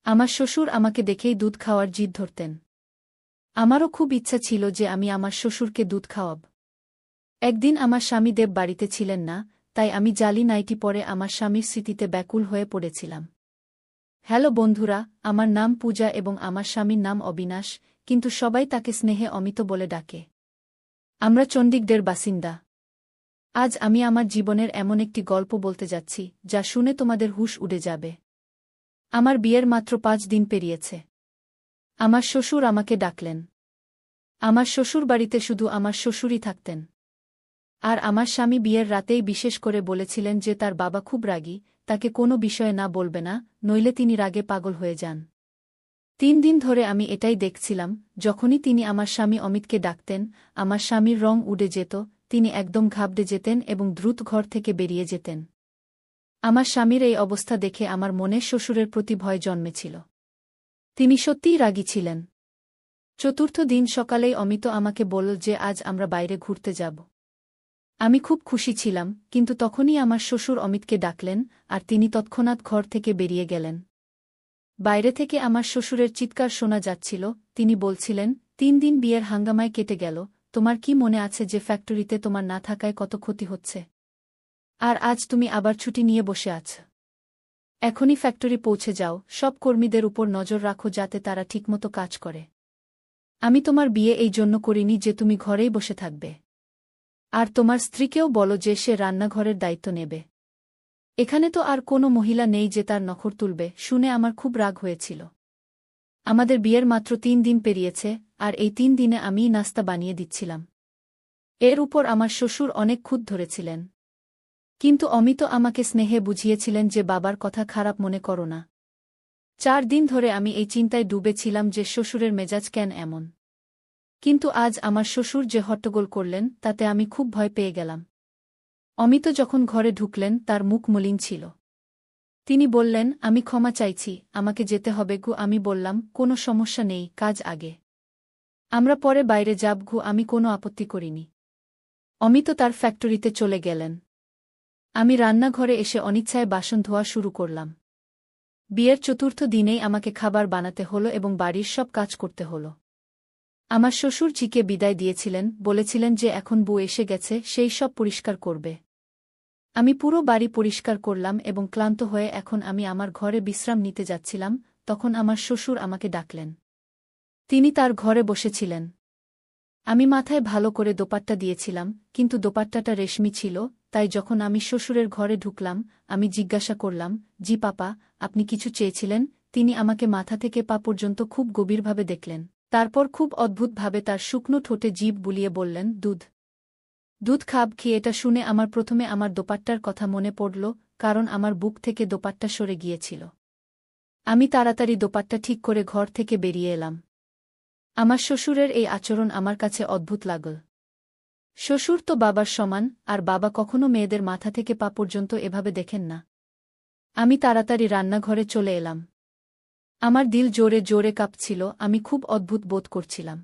আমার শ্বশুর আমাকে দেখেই দুধ খাওয়ার জিদ ধরতেন। আমারও খুব ইচ্ছা ছিল যে আমি আমার শ্বশুরকে দুধ খাওয়াব। একদিন আমার স্বামী দেব বাড়িতে ছিলেন না, তাই আমি জালি নাইটি পরে আমার স্বামীর স্মৃতিতে ব্যাকুল হয়ে পড়েছিলাম। হ্যালো বন্ধুরা, আমার নাম পূজা এবং আমার স্বামীর নাম অবিনাশ, কিন্তু সবাই তাকে স্নেহে অমিত বলে ডাকে। আমরা চণ্ডীগড়ের বাসিন্দা। আজ আমি আমার জীবনের এমন একটি গল্প বলতে যাচ্ছি যা শুনে তোমাদের হুঁশ উড়ে যাবে। আমার বিয়ের মাত্র 5 দিন পেরিয়েছে। আমার শ্বশুর আমাকে ডাকলেন। আমার শ্বশুরবাড়িতে শুধু আমার শ্বশুরই থাকতেন। আর আমার স্বামী বিয়ের রাতেই বিশেষ করে বলেছিলেন যে তার বাবা খুব রাগী, তাকে কোনো বিষয়ে না বলবে না, নইলে তিনি রাগে পাগল হয়ে যান। 3 দিন ধরে আমি এটাই দেখছিলাম, যখনই তিনি আমার স্বামী অমিতকে ডাকতেন, আমার স্বামীর রং উড়ে যেত, তিনি একদম ঘাবড়ে যেতেন এবং দ্রুত ঘর থেকে বেরিয়ে যেতেন। আমার স্বামীর এই অবস্থা দেখে আমার মনে শ্বশুরের প্রতি ভয় জন্মেছিল। তিনি সত্যিই রাগী ছিলেন। চতুর্থ দিন সকালেই অমিত আমাকে বলল যে আজ আমরা বাইরে ঘুরতে যাব। আমি খুব খুশি ছিলাম, কিন্তু তখনই আমার শ্বশুর অমিতকে ডাকলেন, আর তিনি তৎক্ষণাৎ ঘর থেকে বেরিয়ে গেলেন। বাইরে থেকে আমার শ্বশুরের চিৎকার শোনা যাচ্ছিল, তিনি বলছিলেন, 3 দিন বিয়ের হাঙ্গামায় কেটে গেল, তোমার কি মনে আছে যে ফ্যাক্টরিতে তোমার না থাকায় কত ক্ষতি হচ্ছে? আর আজ তুমি আবার ছুটি নিয়ে বসে আছ। এখনই ফ্যাক্টরি পৌঁছে যাও, সব কর্মীদের উপর নজর রাখো যাতে তারা ঠিকমতো কাজ করে। আমি তোমার বিয়ে এই জন্য করিনি যে তুমি ঘরেই বসে থাকবে। আর তোমার স্ত্রীকেও বলো যে সে রান্নাঘরের দায়িত্ব নেবে। এখানে তো আর কোনো মহিলা নেই যে তার নখর তুলবে। শুনে আমার খুব রাগ হয়েছিল। আমাদের বিয়ের মাত্র 3 দিন পেরিয়েছে, আর এই 3 দিনে আমিই নাস্তা বানিয়ে দিচ্ছিলাম। এর উপর আমার শ্বশুর অনেক খুঁত ধরেছিলেন। কিন্তু অমিত আমাকে স্নেহে বুঝিয়েছিলেন যে বাবার কথা খারাপ মনে করো না। 4 দিন ধরে আমি এই চিন্তায় ডুবেছিলাম যে শ্বশুরের মেজাজ কেন এমন। কিন্তু আজ আমার শ্বশুর যে হট্টগোল করলেন তাতে আমি খুব ভয় পেয়ে গেলাম। অমিত যখন ঘরে ঢুকলেন তার মুখ মলিন ছিল। তিনি বললেন, আমি ক্ষমা চাইছি, আমাকে যেতে হবে গু। আমি বললাম, কোনো সমস্যা নেই, কাজ আগে। আমরা পরে বাইরে যাব গু। আমি কোনো আপত্তি করিনি। অমিত তার ফ্যাক্টরিতে চলে গেলেন। আমি রান্নাঘরে এসে অনিচ্ছায় বাসন ধোয়া শুরু করলাম। বিয়ের চতুর্থ দিনেই আমাকে খাবার বানাতে হলো এবং বাড়ির সব কাজ করতে হলো। আমার শ্বশুর জিকে বিদায় দিয়েছিলেন, বলেছিলেন যে এখন বউ এসে গেছে, সেই সব পরিষ্কার করবে। আমি পুরো বাড়ি পরিষ্কার করলাম এবং ক্লান্ত হয়ে এখন আমি আমার ঘরে বিশ্রাম নিতে যাচ্ছিলাম, তখন আমার শ্বশুর আমাকে ডাকলেন। তিনি তার ঘরে বসেছিলেন। আমি মাথায় ভালো করে দোপাট্টা দিয়েছিলাম, কিন্তু দোপাট্টাটা রেশমি ছিল, তাই যখন আমি শ্বশুরের ঘরে ঢুকলাম, আমি জিজ্ঞাসা করলাম, জি পাপা, আপনি কিছু চেয়েছিলেন? তিনি আমাকে মাথা থেকে পা পর্যন্ত খুব গভীরভাবে দেখলেন। তারপর খুব অদ্ভুতভাবে তার শুকনো ঠোঁটে জিভ বুলিয়ে বললেন, দুধ। দুধ খাব কি? এটা শুনে আমার প্রথমে আমার দোপাট্টার কথা মনে পড়ল, কারণ আমার বুক থেকে দোপাট্টা সরে গিয়েছিল। আমি তাড়াতাড়ি দোপাট্টা ঠিক করে ঘর থেকে বেরিয়ে এলাম। আমার শ্বশুরের এই আচরণ আমার কাছে অদ্ভুত লাগল। শ্বশুর তো বাবার সমান, আর বাবা কখনো মেয়েদের মাথা থেকে পা পর্যন্ত এভাবে দেখেন না। আমি তাড়াতাড়ি রান্নাঘরে চলে এলাম। আমার দিল জোরে জোরে কাঁপছিল, আমি খুব অদ্ভুত বোধ করছিলাম।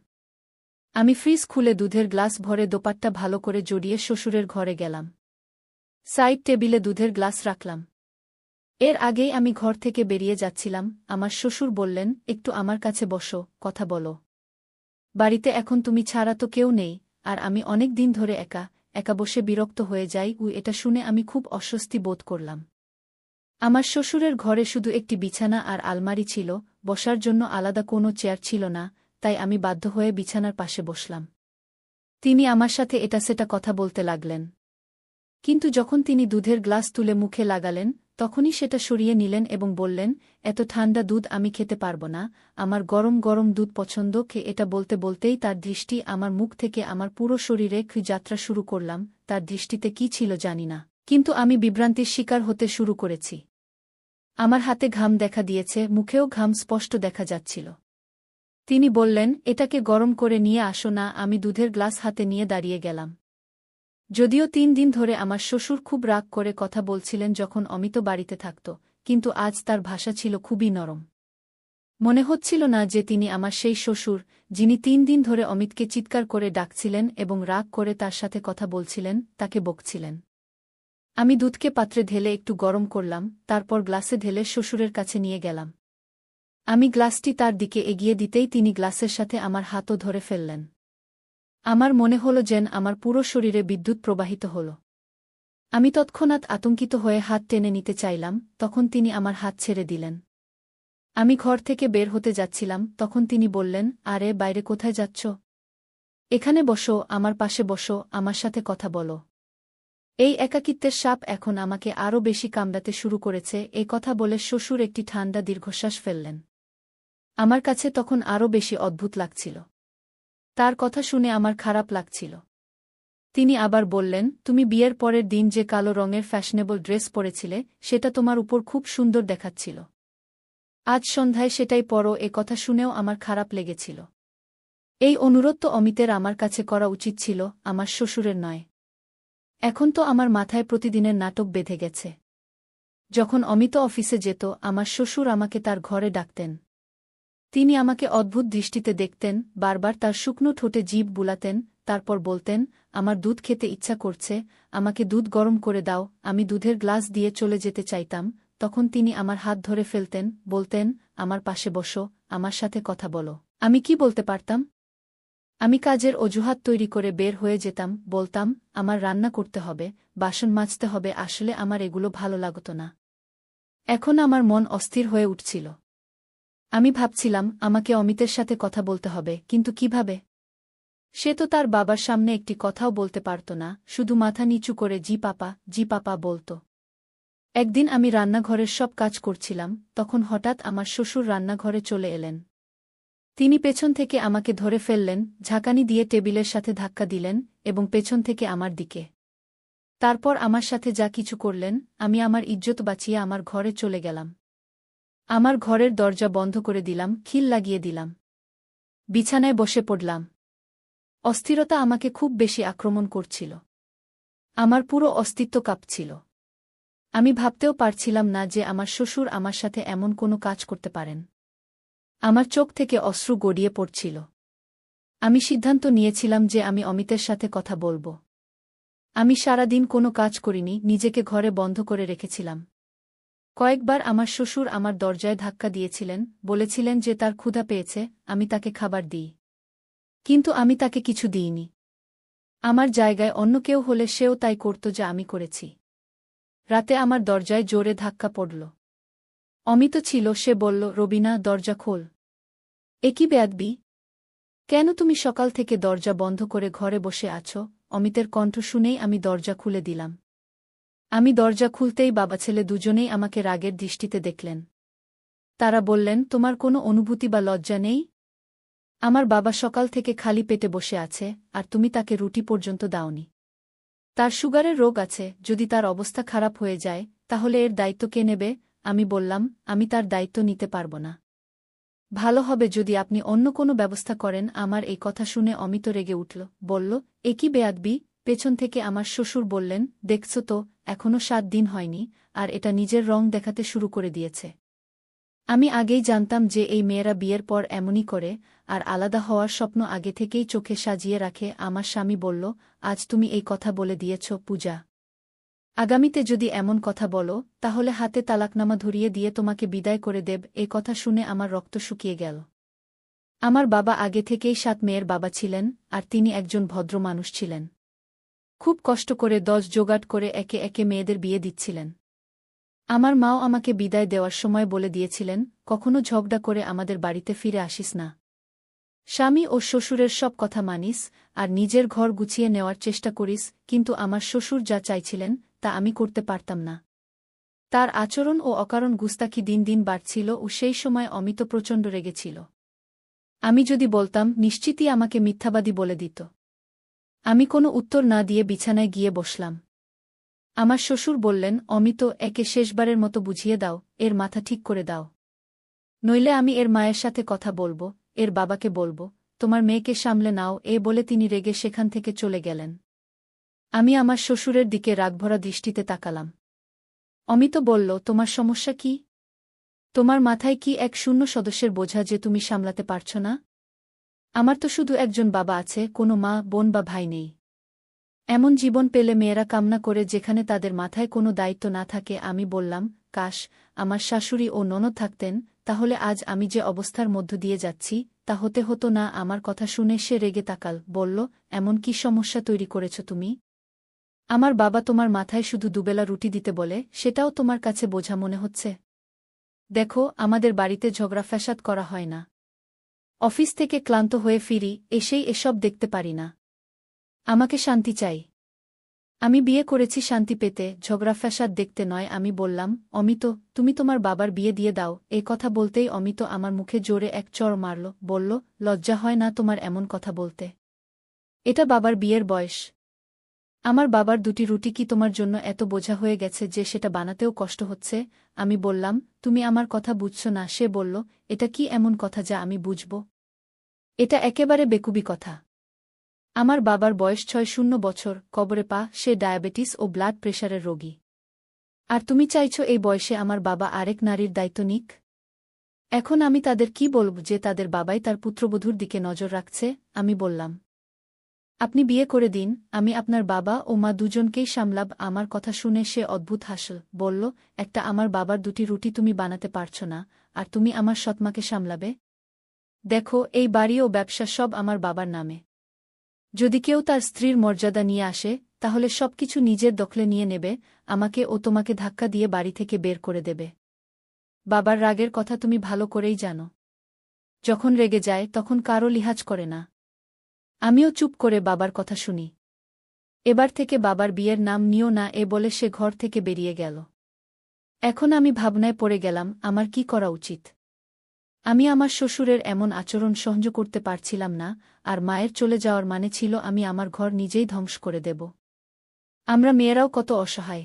আমি ফ্রিজ খুলে দুধের গ্লাস ভরে দোপাট্টা ভালো করে জড়িয়ে শ্বশুরের ঘরে গেলাম। সাইড টেবিলে দুধের গ্লাস রাখলাম। এর আগেই আমি ঘর থেকে বেরিয়ে যাচ্ছিলাম, আমার শ্বশুর বললেন, একটু আমার কাছে বসো, কথা বলো। বাড়িতে এখন তুমি ছাড়া তো কেউ নেই, আর আমি অনেক দিন ধরে একা একা বসে বিরক্ত হয়ে যাই। এটা শুনে আমি খুব অস্বস্তি বোধ করলাম। আমার শ্বশুরের ঘরে শুধু একটি বিছানা আর আলমারি ছিল, বসার জন্য আলাদা কোনো চেয়ার ছিল না, তাই আমি বাধ্য হয়ে বিছানার পাশে বসলাম। তিনি আমার সাথে এটা সেটা কথা বলতে লাগলেন। কিন্তু যখন তিনি দুধের গ্লাস তুলে মুখে লাগালেন, তখনই সেটা সরিয়ে নিলেন এবং বললেন, এত ঠান্ডা দুধ আমি খেতে পারব না, আমার গরম গরম দুধ পছন্দ। এটা বলতে বলতেই তার দৃষ্টি আমার মুখ থেকে আমার পুরো শরীরে যাত্রা শুরু করলাম। তার দৃষ্টিতে কি ছিল জানি না, কিন্তু আমি বিভ্রান্তির শিকার হতে শুরু করেছি। আমার হাতে ঘাম দেখা দিয়েছে, মুখেও ঘাম স্পষ্ট দেখা যাচ্ছিল। তিনি বললেন, এটাকে গরম করে নিয়ে আসো না। আমি দুধের গ্লাস হাতে নিয়ে দাঁড়িয়ে গেলাম। যদিও 3 দিন ধরে আমার শ্বশুর খুব রাগ করে কথা বলছিলেন যখন অমিত বাড়িতে থাকত, কিন্তু আজ তার ভাষা ছিল খুবই নরম। মনে হচ্ছিল না যে তিনি আমার সেই শ্বশুর, যিনি 3 দিন ধরে অমিতকে চিৎকার করে ডাকছিলেন এবং রাগ করে তার সাথে কথা বলছিলেন, তাকে বকছিলেন। আমি দুধকে পাত্রে ঢেলে একটু গরম করলাম, তারপর গ্লাসে ঢেলে শ্বশুরের কাছে নিয়ে গেলাম। আমি গ্লাসটি তার দিকে এগিয়ে দিতেই তিনি গ্লাসের সাথে আমার হাতও ধরে ফেললেন। আমার মনে হল যেন আমার পুরো শরীরে বিদ্যুৎ প্রবাহিত হল। আমি তৎক্ষণাৎ আতঙ্কিত হয়ে হাত টেনে নিতে চাইলাম, তখন তিনি আমার হাত ছেড়ে দিলেন। আমি ঘর থেকে বের হতে যাচ্ছিলাম, তখন তিনি বললেন, আরে বাইরে কোথায় যাচ্ছ? এখানে বসো, আমার পাশে বসো, আমার সাথে কথা বলো। এই একাকিত্বের সাপ এখন আমাকে আরও বেশি কামড়াতে শুরু করেছে। এই কথা বলে শ্বশুর একটি ঠান্ডা দীর্ঘশ্বাস ফেললেন। আমার কাছে তখন আরও বেশি অদ্ভুত লাগছিল। তার কথা শুনে আমার খারাপ লাগছিল। তিনি আবার বললেন, তুমি বিয়ের পরের দিন যে কালো রঙের ফ্যাশনেবল ড্রেস পরেছিলে সেটা তোমার উপর খুব সুন্দর দেখাচ্ছিল। আজ সন্ধ্যায় সেটাই পরো। এ কথা শুনেও আমার খারাপ লেগেছিল। এই অনুরোধ তো অমিতের আমার কাছে করা উচিত ছিল, আমার শ্বশুরের নয়। এখন তো আমার মাথায় প্রতিদিনের নাটক বেঁধে গেছে। যখন অমিত অফিসে যেত, আমার শ্বশুর আমাকে তার ঘরে ডাকতেন। তিনি আমাকে অদ্ভুত দৃষ্টিতে দেখতেন, বারবার তার শুকনো ঠোঁটে জিভ বুলাতেন, তারপর বলতেন, আমার দুধ খেতে ইচ্ছা করছে, আমাকে দুধ গরম করে দাও। আমি দুধের গ্লাস দিয়ে চলে যেতে চাইতাম, তখন তিনি আমার হাত ধরে ফেলতেন, বলতেন, আমার পাশে বসো, আমার সাথে কথা বলো। আমি কি বলতে পারতাম? আমি কাজের অজুহাত তৈরি করে বের হয়ে যেতাম, বলতাম, আমার রান্না করতে হবে, বাসন মাজতে হবে। আসলে আমার এগুলো ভালো লাগত না। এখন আমার মন অস্থির হয়ে উঠছিল। আমি ভাবছিলাম, আমাকে অমিতের সাথে কথা বলতে হবে, কিন্তু কিভাবে? সে তো তার বাবার সামনে একটি কথাও বলতে পারত না, শুধু মাথা নিচু করে জি পাপা বলত। একদিন আমি রান্নাঘরের সব কাজ করছিলাম, তখন হঠাৎ আমার শ্বশুর রান্নাঘরে চলে এলেন। তিনি পেছন থেকে আমাকে ধরে ফেললেন, ঝাঁকানি দিয়ে টেবিলের সাথে ধাক্কা দিলেন এবং পেছন থেকে আমার দিকে। তারপর আমার সাথে যা কিছু করলেন, আমি আমার ইজ্জত বাঁচিয়ে আমার ঘরে চলে গেলাম। আমার ঘরের দরজা বন্ধ করে দিলাম, খিল লাগিয়ে দিলাম। বিছানায় বসে পড়লাম। অস্থিরতা আমাকে খুব বেশি আক্রমণ করছিল। আমার পুরো অস্তিত্ব কাঁপছিল। আমি ভাবতেও পারছিলাম না যে আমার শ্বশুর আমার সাথে এমন কোনো কাজ করতে পারেন। আমার চোখ থেকে অশ্রু গড়িয়ে পড়ছিল। আমি সিদ্ধান্ত নিয়েছিলাম যে আমি অমিতের সাথে কথা বলবো। আমি সারাদিন কোনো কাজ করিনি, নিজেকে ঘরে বন্ধ করে রেখেছিলাম। কয়েকবার আমার শ্বশুর আমার দরজায় ধাক্কা দিয়েছিলেন, বলেছিলেন যে তার ক্ষুধা পেয়েছে, আমি তাকে খাবার দিই। কিন্তু আমি তাকে কিছু দিইনি। আমার জায়গায় অন্য কেউ হলে সেও তাই করত যা আমি করেছি। রাতে আমার দরজায় জোরে ধাক্কা পড়ল। অমিত ছিল, সে বলল, রবিনা, দরজা খোল। এ কি বেয়াদবি! কেন তুমি সকাল থেকে দরজা বন্ধ করে ঘরে বসে আছো? অমিতের কণ্ঠ শুনেই আমি দরজা খুলে দিলাম। আমি দরজা খুলতেই বাবা ছেলে দুজনেই আমাকে রাগের দৃষ্টিতে দেখলেন। তারা বললেন, তোমার কোনো অনুভূতি বা লজ্জা নেই? আমার বাবা সকাল থেকে খালি পেটে বসে আছে, আর তুমি তাকে রুটি পর্যন্ত দাওনি। তার সুগারের রোগ আছে, যদি তার অবস্থা খারাপ হয়ে যায়, তাহলে এর দায়িত্ব কে নেবে? আমি বললাম, আমি তার দায়িত্ব নিতে পারব না। ভালো হবে যদি আপনি অন্য কোনো ব্যবস্থা করেন। আমার এই কথা শুনে অমিত রেগে উঠল, বলল, এ কি বেয়াদবি! পেছন থেকে আমার শ্বশুর বললেন, দেখছ তো, এখনো 7 দিন হয়নি, আর এটা নিজের রং দেখাতে শুরু করে দিয়েছে। আমি আগেই জানতাম যে এই মেয়েরা বিয়ের পর এমনই করে, আর আলাদা হওয়ার স্বপ্ন আগে থেকেই চোখে সাজিয়ে রাখে। আমার স্বামী বলল, আজ তুমি এই কথা বলে দিয়েছ, পূজা। আগামীতে যদি এমন কথা বলো, তাহলে হাতে তালাকনামা ধরিয়ে দিয়ে তোমাকে বিদায় করে দেব। এ কথা শুনে আমার রক্ত শুকিয়ে গেল। আমার বাবা আগে থেকেই 7 মেয়ের বাবা ছিলেন, আর তিনি একজন ভদ্র মানুষ ছিলেন। খুব কষ্ট করে 10 জোগাড় করে একে একে মেয়েদের বিয়ে দিচ্ছিলেন। আমার মাও আমাকে বিদায় দেওয়ার সময় বলে দিয়েছিলেন, কখনো ঝগড়া করে আমাদের বাড়িতে ফিরে আসিস না। স্বামী ও শ্বশুরের সব কথা মানিস, আর নিজের ঘর গুছিয়ে নেওয়ার চেষ্টা করিস। কিন্তু আমার শ্বশুর যা চাইছিলেন, তা আমি করতে পারতাম না। তার আচরণ ও অকারণ গুস্তাখি দিন দিন বাড়ছিল, ও সেই সময় অমিত প্রচণ্ড রেগেছিল। আমি যদি বলতাম, নিশ্চিতই আমাকে মিথ্যাবাদী বলে দিত। আমি কোনো উত্তর না দিয়ে বিছানায় গিয়ে বসলাম। আমার শ্বশুর বললেন, অমিত, একে শেষবারের মতো বুঝিয়ে দাও, এর মাথা ঠিক করে দাও। নইলে আমি এর মায়ের সাথে কথা বলবো, এর বাবাকে বলবো, তোমার মেয়েকে সামলে নাও। এ বলে তিনি রেগে সেখান থেকে চলে গেলেন। আমি আমার শ্বশুরের দিকে রাগভরা দৃষ্টিতে তাকালাম। অমিত বলল, তোমার সমস্যা কি? তোমার মাথায় কি এক শূন্য সদস্যের বোঝা যে তুমি সামলাতে পারছ না? আমার তো শুধু একজন বাবা আছে, কোনো মা, বোন বা ভাই নেই। এমন জীবন পেলে মেয়েরা কামনা করে যেখানে তাদের মাথায় কোনো দায়িত্ব না থাকে। আমি বললাম, কাশ আমার শাশুড়ি ও ননদ থাকতেন, তাহলে আজ আমি যে অবস্থার মধ্য দিয়ে যাচ্ছি তা হতে হতো না। আমার কথা শুনে সে রেগে তাকাল, বলল, এমন কি সমস্যা তৈরি করেছ তুমি? আমার বাবা তোমার মাথায় শুধু দুবেলা রুটি দিতে বলে, সেটাও তোমার কাছে বোঝা মনে হচ্ছে? দেখো, আমাদের বাড়িতে ঝগড়া ফ্যাসাদ করা হয় না। অফিস থেকে ক্লান্ত হয়ে ফিরি, এসেই এসব দেখতে পারি না। আমাকে শান্তি চাই। আমি বিয়ে করেছি শান্তি পেতে, ঝগড়া ফ্যাসাদ দেখতে নয়। আমি বললাম, অমিত, তুমি তোমার বাবার বিয়ে দিয়ে দাও। এই কথা বলতেই অমিত আমার মুখে জোরে এক চড় মারল, বলল, লজ্জা হয় না তোমার এমন কথা বলতে? এটা বাবার বিয়ের বয়স। আমার বাবার দুটি রুটি কি তোমার জন্য এত বোঝা হয়ে গেছে যে সেটা বানাতেও কষ্ট হচ্ছে? আমি বললাম, তুমি আমার কথা বুঝছ না। সে বলল, এটা কি এমন কথা যা আমি বুঝব? এটা একেবারে বেকুবি কথা। আমার বাবার বয়স ৬০ বছর, কবরে পা, সে ডায়াবেটিস ও ব্লাড প্রেশারের রোগী। আর তুমি চাইছ এই বয়সে আমার বাবা আরেক নারীর দায়িত্ব নিক? এখন আমি তাদের কি বলব যে তাদের বাবাই তার পুত্রবধূর দিকে নজর রাখছে? আমি বললাম, আপনি বিয়ে করে দিন, আমি আপনার বাবা ও মা দুজনকেই সামলাব। আমার কথা শুনে সে অদ্ভুত হাসল, বলল, একটা আমার বাবার দুটি রুটি তুমি বানাতে পারছ না, আর তুমি আমার সৎমাকে সামলাবে? দেখো, এই বাড়ি ও ব্যবসা সব আমার বাবার নামে। যদি কেউ তার স্ত্রীর মর্যাদা নিয়ে আসে, তাহলে সবকিছু নিজের দখলে নিয়ে নেবে, আমাকে ও তোমাকে ধাক্কা দিয়ে বাড়ি থেকে বের করে দেবে। বাবার রাগের কথা তুমি ভালো করেই জানো। যখন রেগে যায় তখন কারও লিহাজ করে না। আমিও চুপ করে বাবার কথা শুনি। এবার থেকে বাবার বিয়ের নাম নিও না, এ বলে সে ঘর থেকে বেরিয়ে গেল। এখন আমি ভাবনায় পড়ে গেলাম, আমার কি করা উচিত। আমি আমার শ্বশুরের এমন আচরণ সহ্য করতে পারছিলাম না, আর মায়ের চলে যাওয়ার মানে ছিল আমি আমার ঘর নিজেই ধ্বংস করে দেব। আমরা মেয়েরাও কত অসহায়।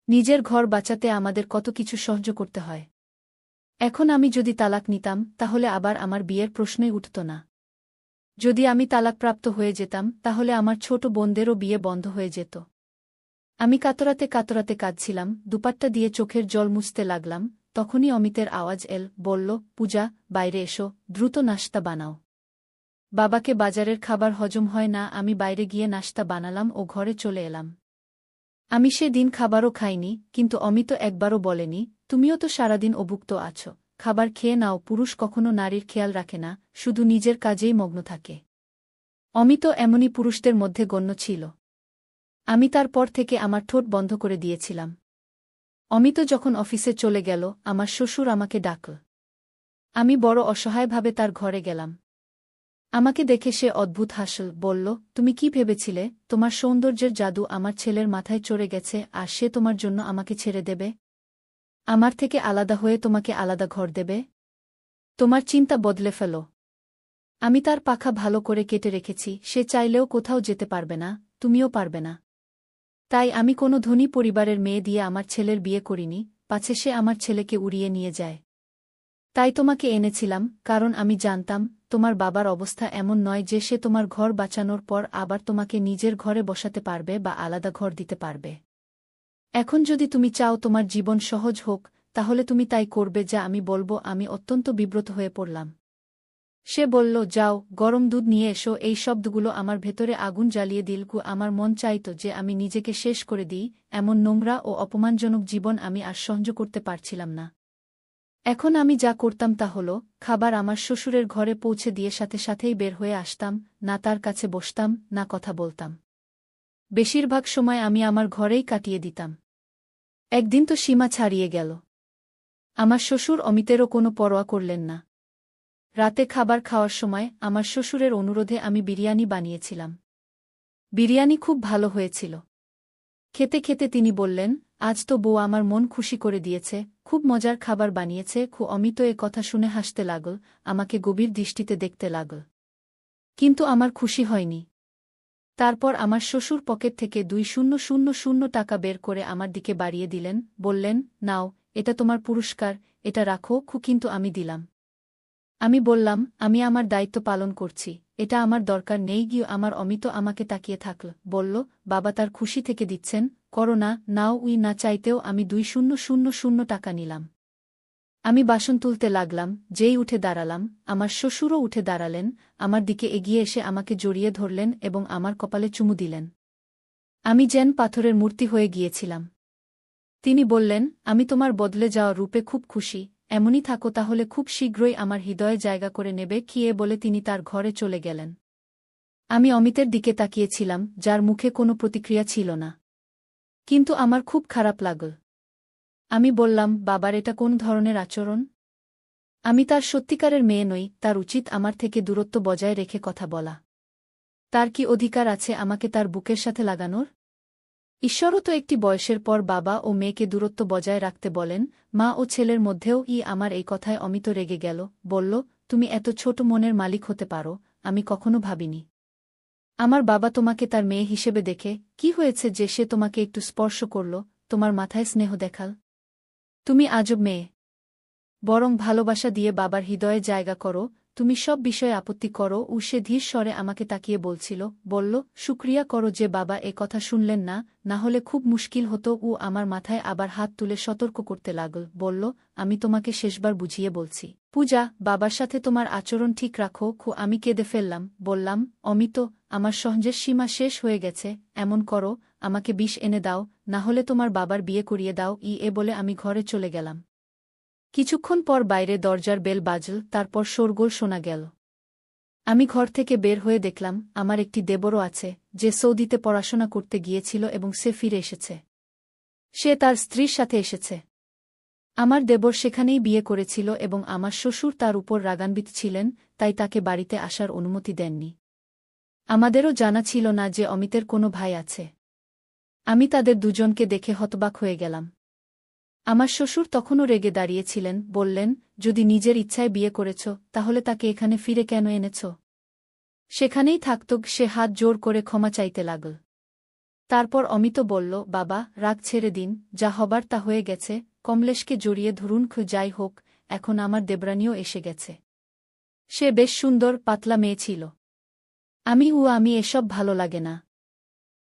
নিজের ঘর বাঁচাতে আমাদের কত কিছু সহ্য করতে হয়। এখন আমি যদি তালাক নিতাম, তাহলে আবার আমার বিয়ের প্রশ্নই উঠত না। যদি আমি তালাকপ্রাপ্ত হয়ে যেতাম, তাহলে আমার ছোট বোনদেরও বিয়ে বন্ধ হয়ে যেত। আমি কাতরাতে কাতরাতে কাঁদছিলাম, দুপাট্টা দিয়ে চোখের জল মুছতে লাগলাম। তখনই অমিতের আওয়াজ এল, বলল, পূজা, বাইরে এসো, দ্রুত নাশতা বানাও। বাবাকে বাজারের খাবার হজম হয় না। আমি বাইরে গিয়ে নাশতা বানালাম ও ঘরে চলে এলাম। আমি সেদিন খাবারও খাইনি, কিন্তু অমিত একবারও বলেনি, তুমিও তো সারাদিন অভুক্ত আছো, খাবার খেয়ে নাও। পুরুষ কখনো নারীর খেয়াল রাখে না, শুধু নিজের কাজেই মগ্ন থাকে। অমিত এমনই পুরুষদের মধ্যে গণ্য ছিল। আমি তারপর থেকে আমার ঠোঁট বন্ধ করে দিয়েছিলাম। অমিত যখন অফিসে চলে গেল, আমার শ্বশুর আমাকে ডাকল। আমি বড় অসহায়ভাবে তার ঘরে গেলাম। আমাকে দেখে সে অদ্ভুত হাসল, বলল, তুমি কি ভেবেছিলে তোমার সৌন্দর্যের জাদু আমার ছেলের মাথায় চড়ে গেছে আর সে তোমার জন্য আমাকে ছেড়ে দেবে? আমার থেকে আলাদা হয়ে তোমাকে আলাদা ঘর দেবে? তোমার চিন্তা বদলে ফেলো। আমি তার পাখা ভালো করে কেটে রেখেছি, সে চাইলেও কোথাও যেতে পারবে না, তুমিও পারবে না। তাই আমি কোনো ধনী পরিবারের মেয়ে দিয়ে আমার ছেলের বিয়ে করিনি, পাছে সে আমার ছেলেকে উড়িয়ে নিয়ে যায়। তাই তোমাকে এনেছিলাম, কারণ আমি জানতাম তোমার বাবার অবস্থা এমন নয় যে সে তোমার ঘর বাঁচানোর পর আবার তোমাকে নিজের ঘরে বসাতে পারবে বা আলাদা ঘর দিতে পারবে। এখন যদি তুমি চাও তোমার জীবন সহজ হোক, তাহলে তুমি তাই করবে যা আমি বলবো। আমি অত্যন্ত বিব্রত হয়ে পড়লাম। সে বলল, যাও, গরম দুধ নিয়ে এসো। এই শব্দগুলো আমার ভেতরে আগুন জ্বালিয়ে দিল। আমার মন চাইত যে আমি নিজেকে শেষ করে দিই। এমন নোংরা ও অপমানজনক জীবন আমি আর সহ্য করতে পারছিলাম না। এখন আমি যা করতাম তা হল, খাবার আমার শ্বশুরের ঘরে পৌঁছে দিয়ে সাথে সাথেই বের হয়ে আসতাম, না তার কাছে বসতাম, না কথা বলতাম। বেশিরভাগ সময় আমি আমার ঘরেই কাটিয়ে দিতাম। একদিন তো সীমা ছাড়িয়ে গেল। আমার শ্বশুর অমিতেরও কোনো পরোয়া করলেন না। রাতে খাবার খাওয়ার সময় আমার শ্বশুরের অনুরোধে আমি বিরিয়ানি বানিয়েছিলাম। বিরিয়ানি খুব ভালো হয়েছিল। খেতে খেতে তিনি বললেন, আজ তো বউ আমার মন খুশি করে দিয়েছে, খুব মজার খাবার বানিয়েছে। অমিত এ কথা শুনে হাসতে লাগল, আমাকে গভীর দৃষ্টিতে দেখতে লাগল। কিন্তু আমার খুশি হয়নি। তারপর আমার শ্বশুর পকেট থেকে ২,০০০ টাকা বের করে আমার দিকে বাড়িয়ে দিলেন, বললেন, নাও, এটা তোমার পুরস্কার, এটা রাখো। কিন্তু আমি দিলাম। আমি বললাম, আমি আমার দায়িত্ব পালন করছি, এটা আমার দরকার নেই। গিয়ে আমার অমিত আমাকে তাকিয়ে থাকল, বলল, বাবা তার খুশি থেকে দিচ্ছেন, করো না, নাও। না চাইতেও আমি ২,০০০ টাকা নিলাম। আমি বাসন তুলতে লাগলাম, যেই উঠে দাঁড়ালাম, আমার শ্বশুরও উঠে দাঁড়ালেন, আমার দিকে এগিয়ে এসে আমাকে জড়িয়ে ধরলেন এবং আমার কপালে চুমু দিলেন। আমি যেন পাথরের মূর্তি হয়ে গিয়েছিলাম। তিনি বললেন, আমি তোমার বদলে যাওয়া রূপে খুব খুশি, এমনই থাকো তাহলে খুব শীঘ্রই আমার হৃদয়ে জায়গা করে নেবে কি এ বলে তিনি তার ঘরে চলে গেলেন। আমি অমিতের দিকে তাকিয়েছিলাম, যার মুখে কোনো প্রতিক্রিয়া ছিল না। কিন্তু আমার খুব খারাপ লাগল। আমি বললাম, বাবার এটা কোন ধরনের আচরণ? আমি তার সত্যিকারের মেয়ে নই, তার উচিত আমার থেকে দূরত্ব বজায় রেখে কথা বলা। তার কি অধিকার আছে আমাকে তার বুকের সাথে লাগানোর? ঈশ্বরও তো একটি বয়সের পর বাবা ও মেয়েকে দূরত্ব বজায় রাখতে বলেন। মা ও ছেলের মধ্যেও আমার এই কথায় অমিত রেগে গেল, বলল, তুমি এত ছোট মনের মালিক হতে পারো, আমি কখনো ভাবিনি। আমার বাবা তোমাকে তার মেয়ে হিসেবে দেখে, কি হয়েছে যে সে তোমাকে একটু স্পর্শ করল, তোমার মাথায় স্নেহ দেখাল? তুমি আজব মেয়ে। বরং ভালোবাসা দিয়ে বাবার হৃদয়ে জায়গা করো। তুমি সব বিষয়ে আপত্তি করো। সে ধীর স্বরে আমাকে তাকিয়ে বলল, শুক্রিয়া করো যে বাবা এ কথা শুনলেন না, না হলে খুব মুশকিল হতো। আমার মাথায় আবার হাত তুলে সতর্ক করতে লাগল, বলল, আমি তোমাকে শেষবার বুঝিয়ে বলছি, পূজা, বাবার সাথে তোমার আচরণ ঠিক রাখো। আমি কেঁদে ফেললাম, বললাম, অমিত, আমার সহ্যের সীমা শেষ হয়ে গেছে। এমন করো, আমাকে বিষ এনে দাও, না হলে তোমার বাবার বিয়ে করিয়ে দাও। এ বলে আমি ঘরে চলে গেলাম। কিছুক্ষণ পর বাইরে দরজার বেল বাজল, তারপর শোরগোল শোনা গেল। আমি ঘর থেকে বের হয়ে দেখলাম, আমার একটি দেবরও আছে, যে সৌদিতে পড়াশোনা করতে গিয়েছিল এবং সে ফিরে এসেছে। সে তার স্ত্রীর সাথে এসেছে। আমার দেবর সেখানেই বিয়ে করেছিল এবং আমার শ্বশুর তার উপর রাগান্বিত ছিলেন, তাই তাকে বাড়িতে আসার অনুমতি দেননি। আমাদেরও জানা ছিল না যে অমিতের কোনো ভাই আছে। আমি তাদের দুজনকে দেখে হতবাক হয়ে গেলাম। আমার শ্বশুর তখনও রেগে দাঁড়িয়েছিলেন, বললেন, যদি নিজের ইচ্ছায় বিয়ে করেছ, তাহলে তাকে এখানে ফিরে কেন এনেছ? সেখানেই থাকত। সে হাত জোর করে ক্ষমা চাইতে লাগল। তারপর অমিত বলল, বাবা, রাগ ছেড়ে দিন, যা হবার তা হয়ে গেছে। কমলেশকে জড়িয়ে ধরুন। যাই হোক, এখন আমার দেবরানীও এসে গেছে। সে বেশ সুন্দর, পাতলা মেয়ে ছিল। আমি এসব ভালো লাগে না।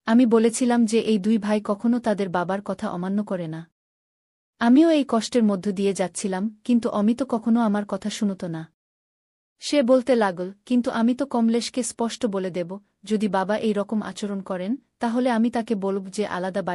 আমি বলেছিলাম যে এই দুই ভাই কখনো তাদের বাবার কথা অমান্য করে না। আমিও এই কষ্টের মধ্য দিয়ে যাচ্ছিলাম, কিন্তু অমিত কখনো আমার কথা শুনত না। সে বলতে লাগল, কিন্তু আমি তো কমলেশকে স্পষ্ট বলে দেব, যদি বাবা এই রকম আচরণ করেন, তাহলে আমি তাকে বলব যে আলাদা বাড়ি